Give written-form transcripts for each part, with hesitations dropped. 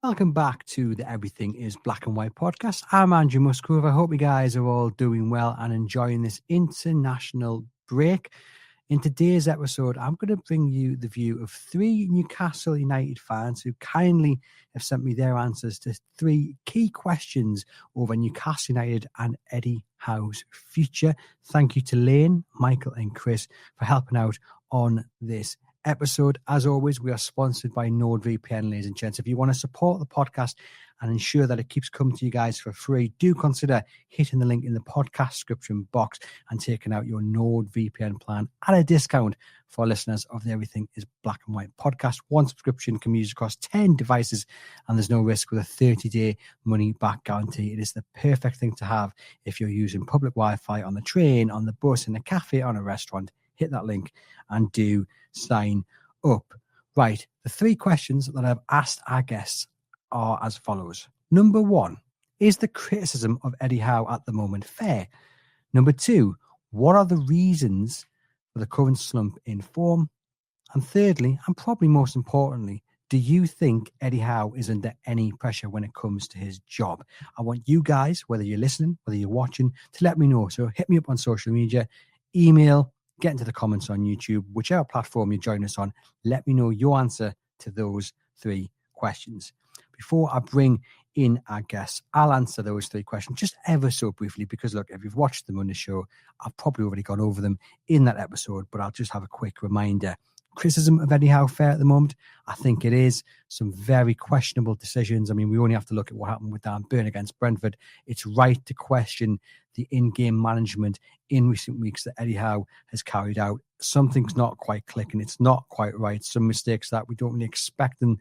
Welcome back to the Everything is Black and White podcast. I'm Andrew Musgrove. I hope you guys are all doing well and enjoying this international break. In today's episode, I'm going to bring you the view of three Newcastle United fans who kindly have sent me their answers to three key questions over Newcastle United and Eddie Howe's future. Thank you to Lane, Michael and Chris for helping out on this episode. As always, we are sponsored by NordVPN, ladies and gents. If you want to support the podcast and ensure that it keeps coming to you guys for free, do consider hitting the link in the podcast description box and taking out your NordVPN plan at a discount for listeners of the Everything is Black and White podcast. One subscription can be used across 10 devices and there's no risk with a 30-day money-back guarantee. It is the perfect thing to have if you're using public Wi-Fi on the train, on the bus, in a cafe, on a restaurant. Hit that link and do sign up. Right, the three questions that I've asked our guests are as follows. Number one, is the criticism of Eddie Howe at the moment fair? Number two, what are the reasons for the current slump in form? And thirdly, and probably most importantly, do you think Eddie Howe is under any pressure when it comes to his job? I want you guys, whether you're listening, whether you're watching, to let me know. So hit me up on social media, email, get into the comments on YouTube, whichever platform you join us on. Let me know your answer to those three questions. Before I bring in our guests, I'll answer those three questions just ever so briefly because, look, if you've watched the Monday show, I've probably already gone over them in that episode, but I'll just have a quick reminder. Criticism of Eddie Howe fair at the moment? I think it is. Some very questionable decisions. I mean, we only have to look at what happened with Dan Burn against Brentford. It's right to question the in-game management in recent weeks that Eddie Howe has carried out. Something's not quite clicking. It's not quite right. Some mistakes that we don't really expect them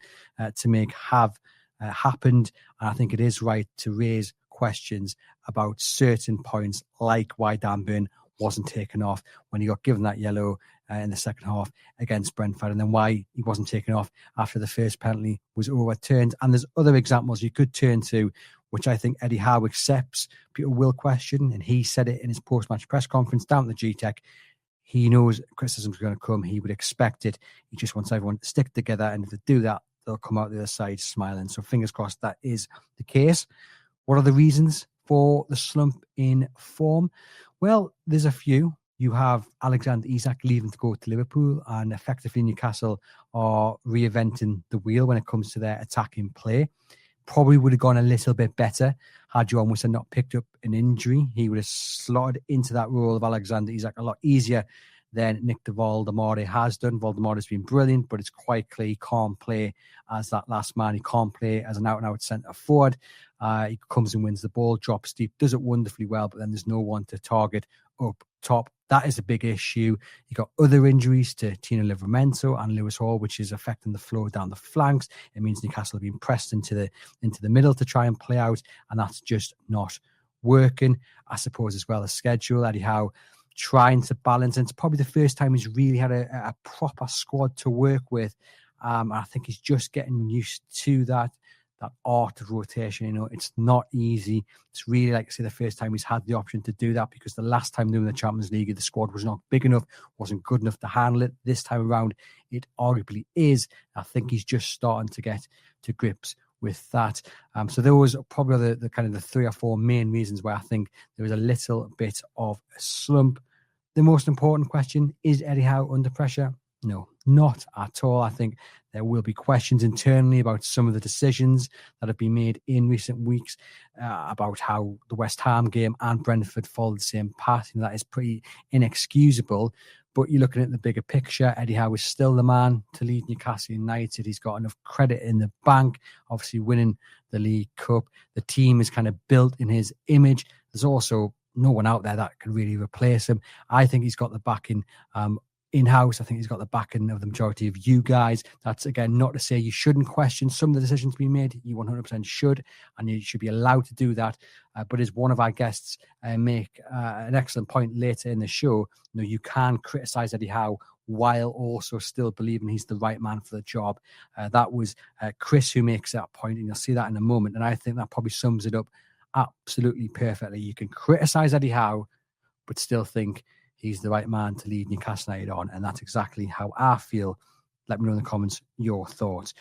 to make have happened. And I think it is right to raise questions about certain points, like why Dan Burn wasn't taken off when he got given that yellow in the second half against Brentford, and then why he wasn't taken off after the first penalty was overturned. And there's other examples you could turn to, which I think Eddie Howe accepts people will question, and he said it in his post-match press conference down at the GTEC. He knows criticism's going to come. He would expect it. He just wants everyone to stick together, and if they do that, they'll come out the other side smiling. So fingers crossed that is the case. What are the reasons for the slump in form? Well, there's a few. You have Alexander Isak leaving to go to Liverpool, and effectively Newcastle are reinventing the wheel when it comes to their attacking play. Probably would have gone a little bit better had João Musa not picked up an injury. He would have slotted into that role of Alexander Isak a lot easier than Nick de Valdemare has done. Valdemar's been brilliant, but it's quite clear he can't play as that last man. He can't play as an out-and-out centre forward. He comes and wins the ball, drops deep, does it wonderfully well, but then there's no one to target up top. That is a big issue. You got other injuries to Tino Livramento and Lewis Hall, which is affecting the flow down the flanks. It means Newcastle have been pressed into the middle to try and play out, and that's just not working. I suppose as well as schedule, Eddie Howe trying to balance, and it's probably the first time he's really had a proper squad to work with. I think he's just getting used to that art of rotation. You know, it's not easy. It's really, like I say, the first time he's had the option to do that, because the last time doing the Champions League, the squad was not big enough, wasn't good enough to handle it. This time around, it arguably is. I think he's just starting to get to grips with that. So those are probably the kind of the three or four main reasons why I think there is a little bit of a slump. The most important question, is Eddie Howe under pressure? No, not at all. I think there will be questions internally about some of the decisions that have been made in recent weeks, about how the West Ham game and Brentford followed the same path. And that is pretty inexcusable. But you're looking at the bigger picture. Eddie Howe is still the man to lead Newcastle United. He's got enough credit in the bank, obviously winning the League Cup. The team is kind of built in his image. There's also no one out there that can really replace him. I think he's got the backing in-house. I think he's got the backing of the majority of you guys. That's, again, not to say you shouldn't question some of the decisions being made. You 100% should, and you should be allowed to do that. But as one of our guests make an excellent point later in the show, you can criticise Eddie Howe while also still believing he's the right man for the job. That was Chris who makes that point, and you'll see that in a moment. And I think that probably sums it up absolutely perfectly. You can criticise Eddie Howe, but still think he's the right man to lead Newcastle United on. And that's exactly how I feel. Let me know in the comments your thoughts.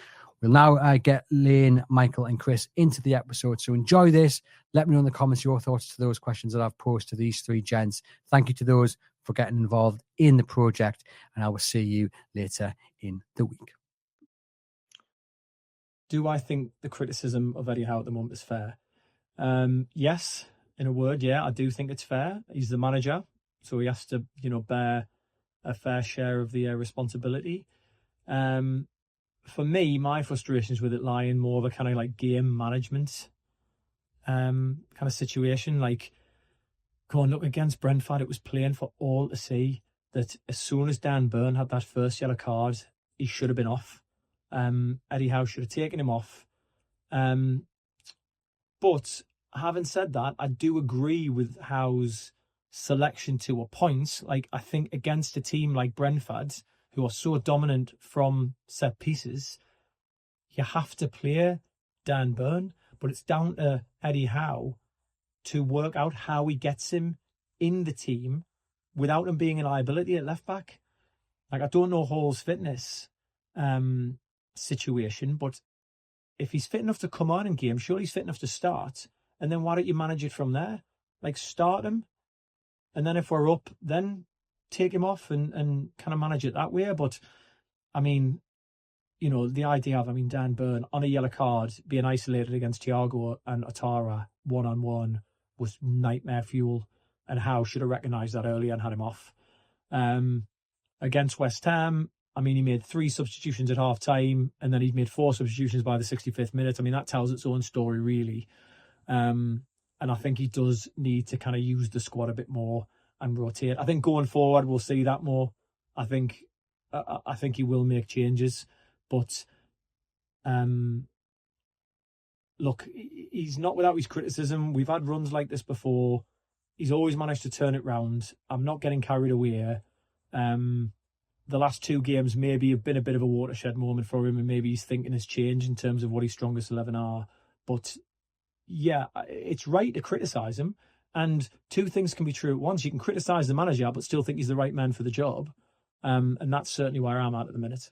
We'll now get Lane, Michael, and Chris into the episode. So enjoy this. Let me know in the comments your thoughts to those questions that I've posed to these three gents. Thank you to those for getting involved in the project, and I will see you later in the week. Do I think the criticism of Eddie Howe at the moment is fair? Yes, in a word, yeah, I do think it's fair. He's the manager, so he has to, bear a fair share of the responsibility. For me, my frustrations with it lie in more of a kind of like game management kind of situation. Like, go on, look, against Brentford, it was plain for all to see that as soon as Dan Burn had that first yellow card, he should have been off. Eddie Howe should have taken him off. But having said that, I do agree with Howe's selection to a point. Like, I think against a team like Brentford, who are so dominant from set pieces, you have to play Dan Burn, but it's down to Eddie Howe to work out how he gets him in the team without him being a liability at left back. Like, I don't know Hall's fitness situation, but if he's fit enough to come on in game, surely he's fit enough to start. And then why don't you manage it from there? Like, start him, and then if we're up, then take him off and kind of manage it that way. But I mean, the idea of Dan Burn on a yellow card being isolated against Thiago and Otara 1-on-1 was nightmare fuel, and Howe should have recognised that earlier and had him off. Against West Ham, he made 3 substitutions at half time, and then he's made 4 substitutions by the 65th minute. That tells its own story, really. And I think he does need to kind of use the squad a bit more and rotate. I think going forward, we'll see that more. I think he will make changes, but look, he's not without his criticism. We've had runs like this before. He's always managed to turn it round. I'm not getting carried away. The last 2 games maybe have been a bit of a watershed moment for him, and maybe his thinking has changed in terms of what his strongest 11 are. But yeah, it's right to criticise him. And 2 things can be true at once. You can criticise the manager, but still think he's the right man for the job. And that's certainly where I'm at the minute.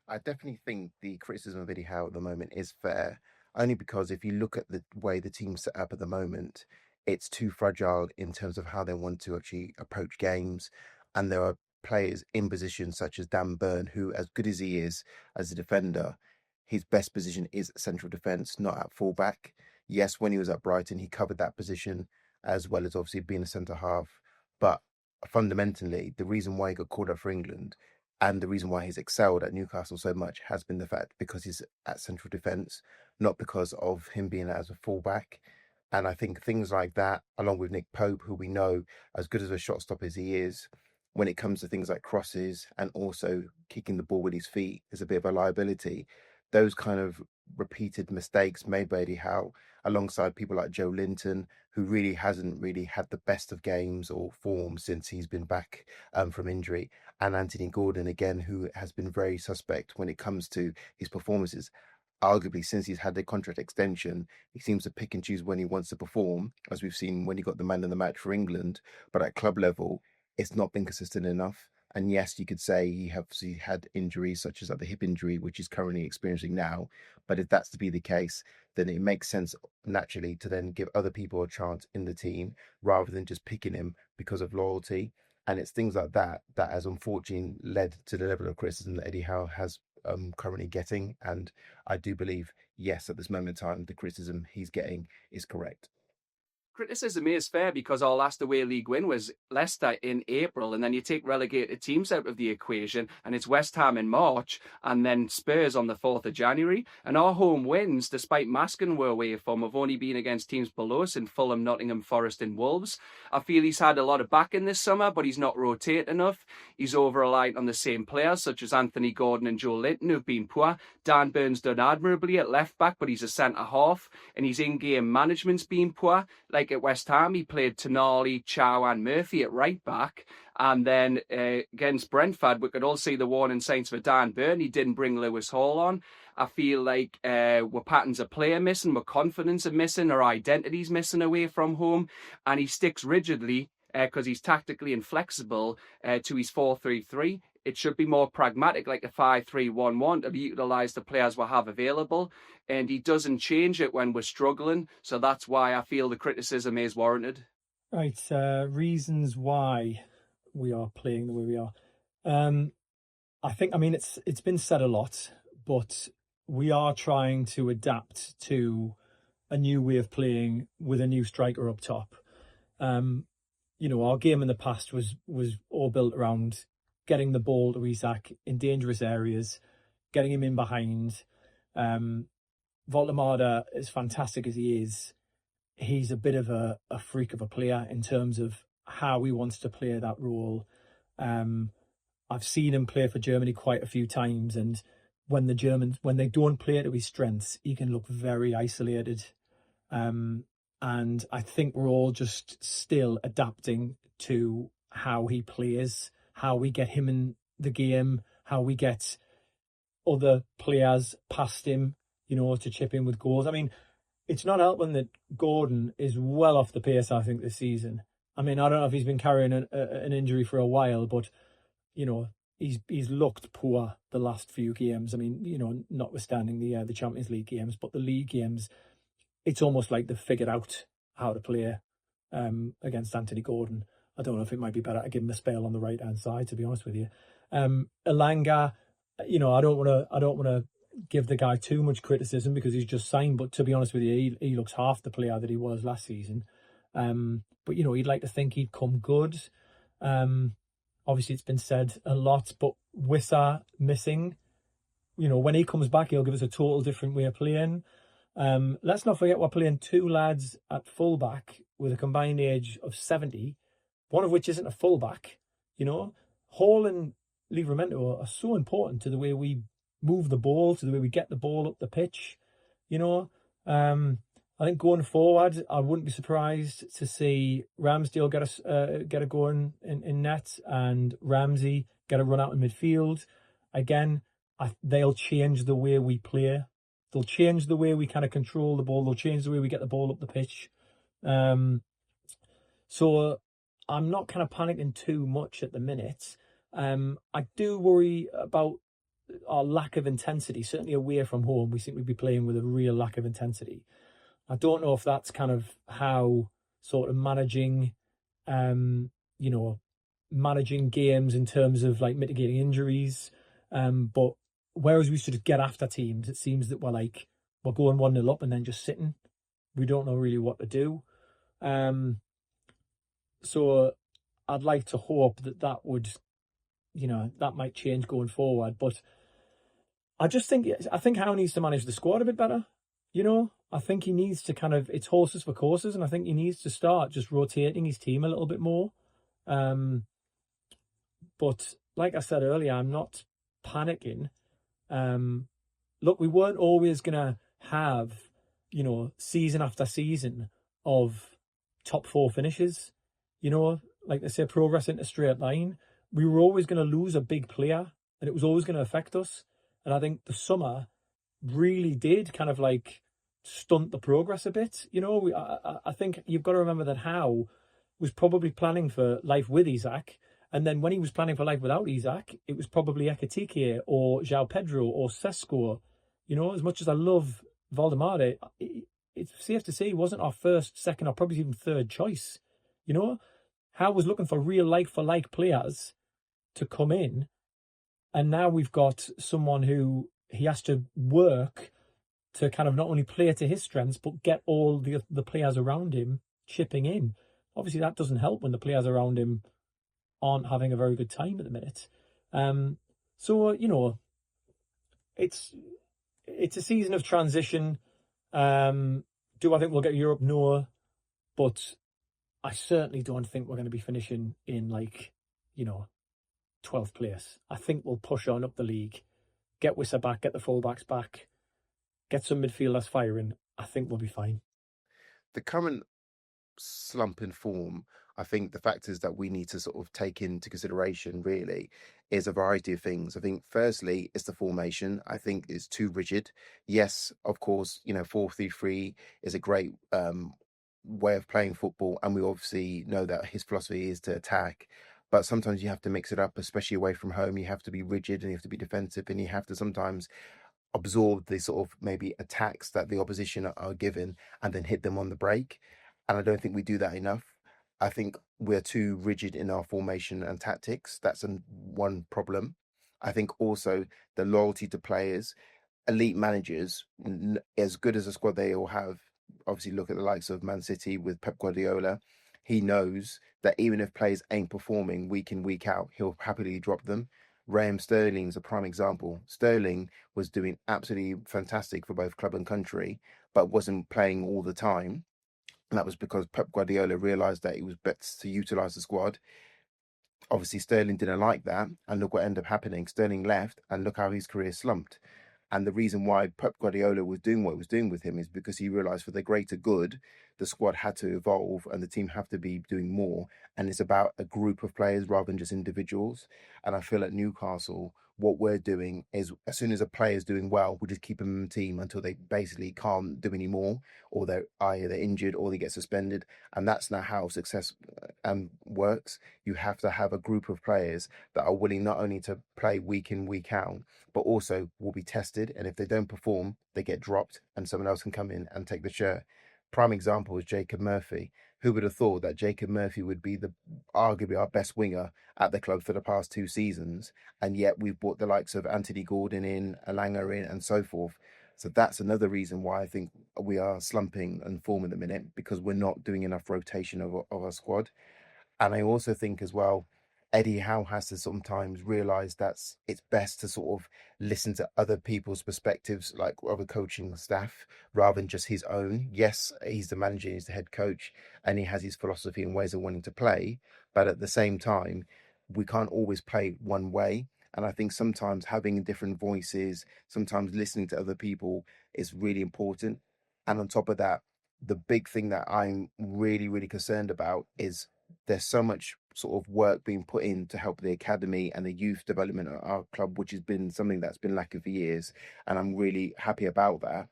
I definitely think the criticism of Eddie Howe at the moment is fair, only because if you look at the way the team's set up at the moment, it's too fragile in terms of how they want to actually approach games. And there are players in positions such as Dan Burn, who, as good as he is as a defender, his best position is central defence, not at fullback. Yes, when he was at Brighton, he covered that position, as well as obviously being a centre half. But fundamentally, the reason why he got called up for England and the reason why he's excelled at Newcastle so much has been the fact because he's at central defence, not because of him being as a fullback. And I think things like that, along with Nick Pope, who we know, as good as a shot stopper as he is, when it comes to things like crosses and also kicking the ball with his feet, is a bit of a liability. Those kind of repeated mistakes made by Eddie Howe, alongside people like Joe Linton, who really hasn't really had the best of games or form since he's been back from injury, and Anthony Gordon, again, who has been very suspect when it comes to his performances. Arguably, since he's had the contract extension, he seems to pick and choose when he wants to perform, as we've seen when he got the man of the match for England. But at club level, it's not been consistent enough. And yes, you could say he obviously had injuries such as the hip injury, which he's currently experiencing now. But if that's to be the case, then it makes sense naturally to then give other people a chance in the team rather than just picking him because of loyalty. And it's things like that that has unfortunately led to the level of criticism that Eddie Howe has currently getting. And I do believe, yes, at this moment in time, the criticism he's getting is correct. Criticism is fair because our last away league win was Leicester in April, and then you take relegated teams out of the equation and it's West Ham in March and then Spurs on the 4th of January. And our home wins, despite masking we're away from, have only been against teams below us in Fulham, Nottingham Forest and Wolves. I feel he's had a lot of backing this summer, but he's not rotate enough. He's over-reliant on the same players such as Anthony Gordon and Joe Linton, who've been poor. Dan Burn's done admirably at left back, but he's a centre half, and his in-game management's been poor. Like at West Ham, he played Tonali, Chow and Murphy at right back. And then against Brentford, we could all see the warning signs for Dan Burn. He didn't bring Lewis Hall on. I feel like we're patterns of play are missing, we're confidence are missing, our identity's missing away from home. And he sticks rigidly, because he's tactically inflexible, to his 4-3-3. It should be more pragmatic, like a 5-3-1-1, to utilise the players we have available. And he doesn't change it when we're struggling. So that's why I feel the criticism is warranted. Right, reasons why we are playing the way we are. I mean, it's been said a lot, but we are trying to adapt to a new way of playing with a new striker up top. Our game in the past was all built around getting the ball to Isak in dangerous areas, getting him in behind. Voldemar, as fantastic as he is, he's a bit of a freak of a player in terms of how he wants to play that role. I've seen him play for Germany quite a few times, and when they don't play to his strengths, he can look very isolated. And I think we're all just still adapting to how he plays, how we get him in the game, how we get other players past him, to chip in with goals. I mean, it's not helping that Gordon is well off the pace, I think, this season. I mean, I don't know if he's been carrying an injury for a while, but, he's looked poor the last few games. I mean, notwithstanding the Champions League games, but the league games, it's almost like they've figured out how to play against Anthony Gordon. I don't know if it might be better to give him a spell on the right-hand side, to be honest with you. Elanga, I don't want to give the guy too much criticism because he's just signed, but to be honest with you, he looks half the player that he was last season. But you'd like to think he'd come good. Obviously it's been said a lot, but Wissa missing, when he comes back, he'll give us a total different way of playing. Let's not forget we're playing two lads at fullback with a combined age of 70, one of which isn't a fullback. Hall and Livramento are so important to the way we move the ball, to the way we get the ball up the pitch. I think going forward, I wouldn't be surprised to see Ramsdale get a going in net and Ramsey get a run out in midfield. Again, they'll change the way we play. They'll change the way we kind of control the ball. They'll change the way we get the ball up the pitch. So I'm not kind of panicking too much at the minute. I do worry about our lack of intensity. Certainly away from home, we seem to be playing with a real lack of intensity. I don't know if that's kind of how sort of managing games in terms of like mitigating injuries. But whereas we used to get after teams, it seems that we're going 1-0 up and then just sitting. We don't know really what to do. So I'd like to hope that would, that might change going forward. But I think Howe needs to manage the squad a bit better. I think he needs to it's horses for courses, and I think he needs to start just rotating his team a little bit more. But like I said earlier, I'm not panicking. Look, we weren't always going to have, season after season of top 4 finishes. Like they say, progress into a straight line. We were always going to lose a big player, and it was always going to affect us. And I think the summer really did kind of stunt the progress a bit. I think you've got to remember that Howe was probably planning for life with Isak, and then when he was planning for life without Isak, it was probably Ekitike or João Pedro or Sesko. As much as I love Voldemar, it's safe to say he wasn't our first, second, or probably even third choice. Howe was looking for real like-for-like players to come in, and now we've got someone who he has to work to kind of not only play to his strengths, but get all the players around him chipping in. Obviously, that doesn't help when the players around him aren't having a very good time at the minute. So, it's a season of transition. Do I think we'll get Europe? No. But I certainly don't think we're going to be finishing in 12th place. I think we'll push on up the league, get Wissa back, get the fullbacks back, get some midfielders firing. I think we'll be fine. The current slump in form, I think the factors that we need to sort of take into consideration really is a variety of things. I think firstly, it's the formation. I think it's too rigid. Yes, of course, 4-3-3 is a great way of playing football, and we obviously know that his philosophy is to attack. but sometimes you have to mix it up, especially away from home. You have to be rigid and you have to be defensive, and you have to sometimes absorb the sort of maybe attacks that the opposition are given and then hit them on the break. And I don't think we do that enough. I think we're too rigid in our formation and tactics. That's one problem. I think also the loyalty to players, elite managers, as good as a squad they all have. Obviously, look at the likes of Man City with Pep Guardiola. He knows that even if players ain't performing week in, week out, he'll happily drop them. Raheem Sterling's a prime example. Sterling was doing absolutely fantastic for both club and country, but wasn't playing all the time. And that was because Pep Guardiola realised that it was best to utilise the squad. Obviously, Sterling didn't like that, and look what ended up happening. Sterling left, and look how his career slumped. And the reason why Pep Guardiola was doing what he was doing with him is because he realised for the greater good, the squad had to evolve and the team have to be doing more. And it's about a group of players rather than just individuals. And I feel at Newcastle, what we're doing is as soon as a player is doing well, we just keep them in the team until they basically can't do any more, or they're either injured or they get suspended. And that's not how success works. You have to have a group of players that are willing not only to play week in, week out, but also will be tested. And if they don't perform, they get dropped and someone else can come in and take the shirt. Prime example is Jacob Murphy. Who would have thought that Jacob Murphy would be arguably our best winger at the club for the past 2 seasons? And yet we've brought the likes of Anthony Gordon in, Alanga in, and so forth. So that's another reason why I think we are slumping and form at the minute, because we're not doing enough rotation of our squad. And I also think as well, Eddie Howe has to sometimes realise that it's best to sort of listen to other people's perspectives, like other coaching staff, rather than just his own. Yes, he's the manager, he's the head coach, and he has his philosophy and ways of wanting to play. But at the same time, we can't always play one way. And I think sometimes having different voices, sometimes listening to other people is really important. And on top of that, the big thing that I'm really, really concerned about is there's so much sort of work being put in to help the academy and the youth development at our club, which has been something that's been lacking for years. And I'm really happy about that.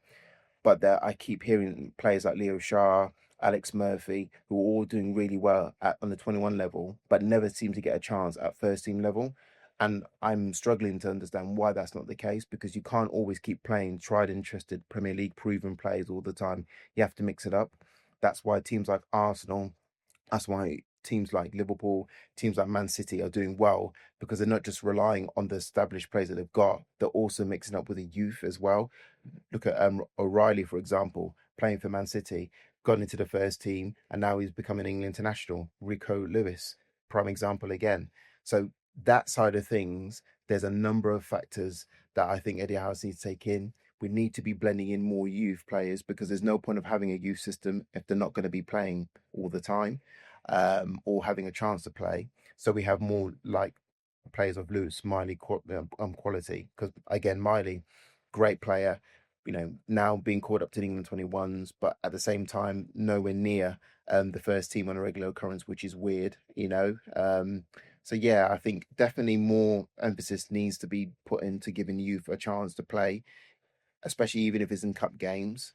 But I keep hearing players like Leo Shah, Alex Murphy, who are all doing really well on the 21 level, but never seem to get a chance at first team level. And I'm struggling to understand why that's not the case, because you can't always keep playing tried and trusted Premier League proven players all the time. You have to mix it up. That's why teams like Arsenal, that's why teams like Liverpool, teams like Man City are doing well, because they're not just relying on the established players that they've got, they're also mixing up with the youth as well. Look at O'Reilly, for example, playing for Man City, got into the first team, and now he's become an England international. Rico Lewis, prime example again. So that side of things, there's a number of factors that I think Eddie Howe needs to take in. We need to be blending in more youth players, because there's no point of having a youth system if they're not going to be playing all the time, or having a chance to play. So we have more like players of Lewis, Miley quality. Because again, Miley, great player, now being called up to the England 21s, but at the same time, nowhere near the first team on a regular occurrence, which is weird, So yeah, I think definitely more emphasis needs to be put into giving youth a chance to play, especially even if it's in cup games.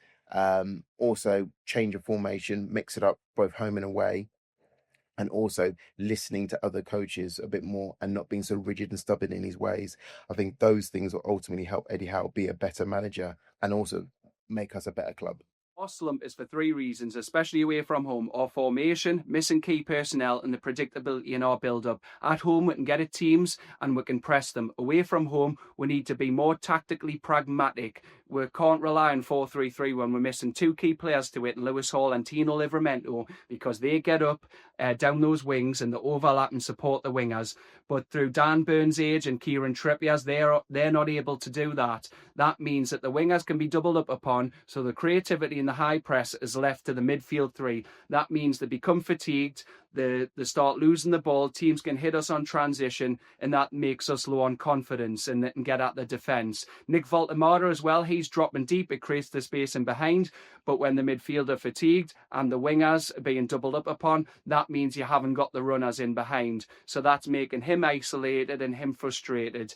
Also, change of formation, mix it up both home and away, and also listening to other coaches a bit more and not being so rigid and stubborn in his ways. I think those things will ultimately help Eddie Howe be a better manager and also make us a better club. Our slump is for 3 reasons, especially away from home: our formation, missing key personnel, and the predictability in our build-up. At home, we can get at teams and we can press them. Away from home, we need to be more tactically pragmatic. We can't rely on 4-3-3 when we're missing 2 key players to it, Lewis Hall and Tino Livramento, because they get up down those wings and they overlap and support the wingers. But through Dan Burns' age and Kieran Trippier's, they're not able to do that. That means that the wingers can be doubled up upon, so the creativity in the high press is left to the midfield 3. That means they become fatigued, they start losing the ball, teams can hit us on transition, and that makes us low on confidence and get at the defence. Nick Voltemada as well, he's dropping deep, it creates the space in behind, but when the midfield are fatigued and the wingers are being doubled up upon, that means you haven't got the runners in behind. So that's making him isolated and him frustrated.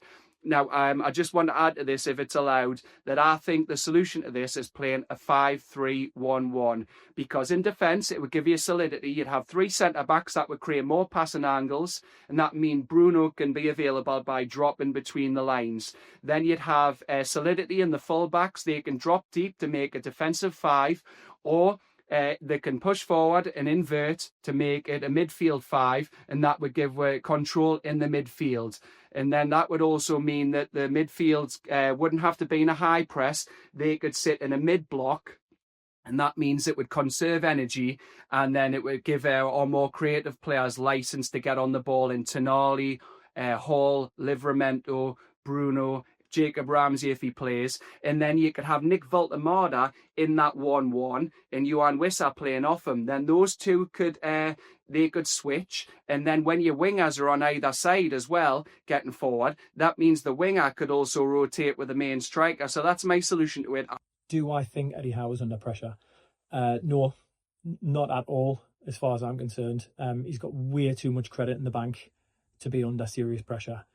Now, I just want to add to this, if it's allowed, that I think the solution to this is playing a 5-3-1-1, because in defence, it would give you solidity. You'd have 3 centre-backs that would create more passing angles, and that means Bruno can be available by dropping between the lines. Then you'd have solidity in the full-backs. They can drop deep to make a defensive 5, or they can push forward and invert to make it a midfield 5, and that would give control in the midfield. And then that would also mean that the midfields wouldn't have to be in a high press. They could sit in a mid block, and that means it would conserve energy, and then it would give our more creative players license to get on the ball in Tonali, Hall, Livramento, Bruno, Jacob Ramsey if he plays. And then you could have Nick Voltemada in that 1-1 and Johan Wissa playing off him. Then those two could they could switch. And then when your wingers are on either side as well, getting forward, that means the winger could also rotate with the main striker. So that's my solution to it. Do I think Eddie Howe is under pressure? No, not at all, as far as I'm concerned. He's got way too much credit in the bank to be under serious pressure.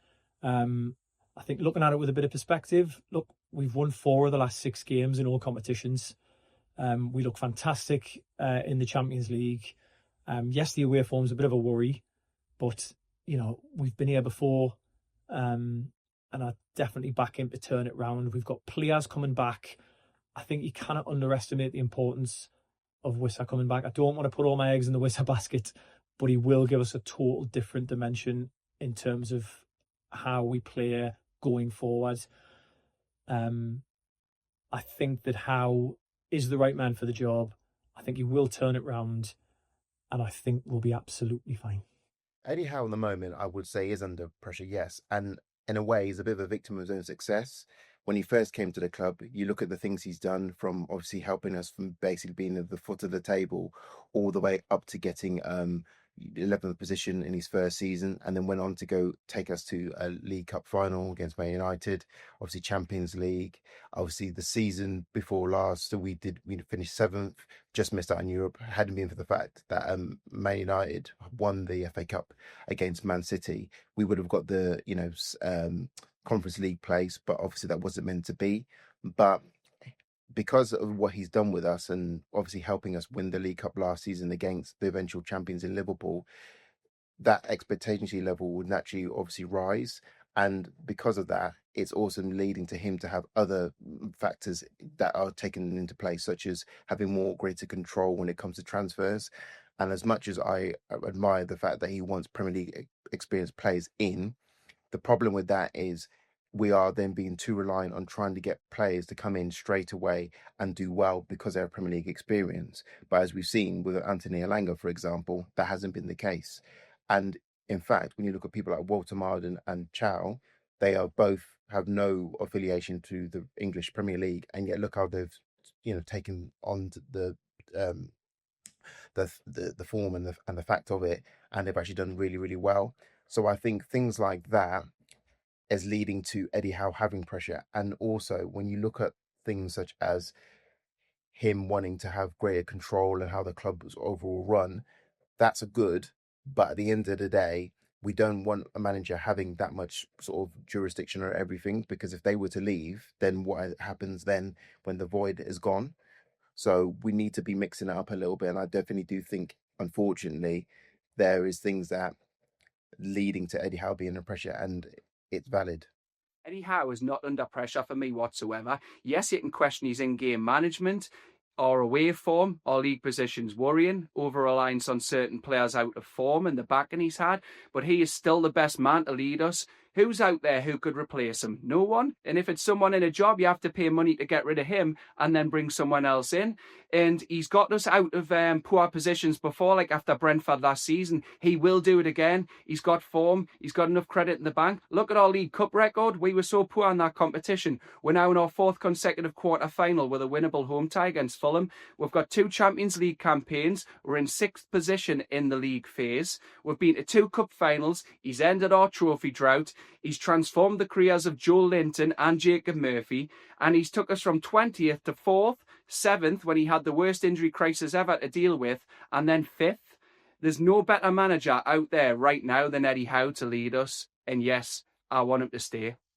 I think looking at it with a bit of perspective, look, we've won 4 of the last 6 games in all competitions. We look fantastic in the Champions League. Yes, the away form's a bit of a worry, but, you know, we've been here before, and I definitely back him to turn it round. We've got players coming back. I think you cannot underestimate the importance of Wissa coming back. I don't want to put all my eggs in the Wissa basket, but he will give us a total different dimension in terms of how we play going forward. I think that Howe is the right man for the job. I think he will turn it round, and I think we'll be absolutely fine. Eddie Howe, in the moment, I would say, is under pressure, yes. And in a way, he's a bit of a victim of his own success. When he first came to the club, you look at the things he's done, from obviously helping us from basically being at the foot of the table all the way up to getting 11th position in his first season, and then went on to go take us to a League Cup final against Man United, obviously Champions League. Obviously the season before last, we finished 7th, just missed out on Europe. Hadn't been for the fact that Man United won the FA Cup against Man City, we would have got the Conference League place, but obviously that wasn't meant to be. But because of what he's done with us, and obviously helping us win the League Cup last season against the eventual champions in Liverpool, that expectancy level would naturally obviously rise. And because of that, it's also leading to him to have other factors that are taken into place, such as having more greater control when it comes to transfers. And as much as I admire the fact that he wants Premier League experienced players in, the problem with that is we are then being too reliant on trying to get players to come in straight away and do well because they have Premier League experience. But as we've seen with Anthony Elanga, for example, that hasn't been the case. And in fact, when you look at people like Walter Marden and Chow, they are both have no affiliation to the English Premier League, and yet look how they've taken on the form and the fact of it, and they've actually done really, really well. So I think things like that is leading to Eddie Howe having pressure. And also when you look at things such as him wanting to have greater control and how the club was overall run, that's a good. But at the end of the day, we don't want a manager having that much sort of jurisdiction over everything, because if they were to leave, then what happens then when the void is gone? So we need to be mixing it up a little bit. And I definitely do think, unfortunately, there is things that leading to Eddie Howe being under pressure, and it's valid. Eddie Howe is not under pressure for me whatsoever. Yes, you can question his in-game management or away form or league positions worrying, over-reliance on certain players out of form and the backing he's had, but he is still the best man to lead us. Who's out there who could replace him? No one. And if it's someone in a job, you have to pay money to get rid of him and then bring someone else in. And he's got us out of poor positions before, like after Brentford last season. He will do it again. He's got form. He's got enough credit in the bank. Look at our League Cup record. We were so poor in that competition. We're now in our 4th consecutive quarter-final with a winnable home tie against Fulham. We've got 2 Champions League campaigns. We're in 6th position in the league phase. We've been to 2 cup finals. He's ended our trophy drought. He's transformed the careers of Joe Linton and Jacob Murphy, and he's took us from 20th to 4th, 7th when he had the worst injury crisis ever to deal with, and then 5th. There's no better manager out there right now than Eddie Howe to lead us, and yes, I want him to stay.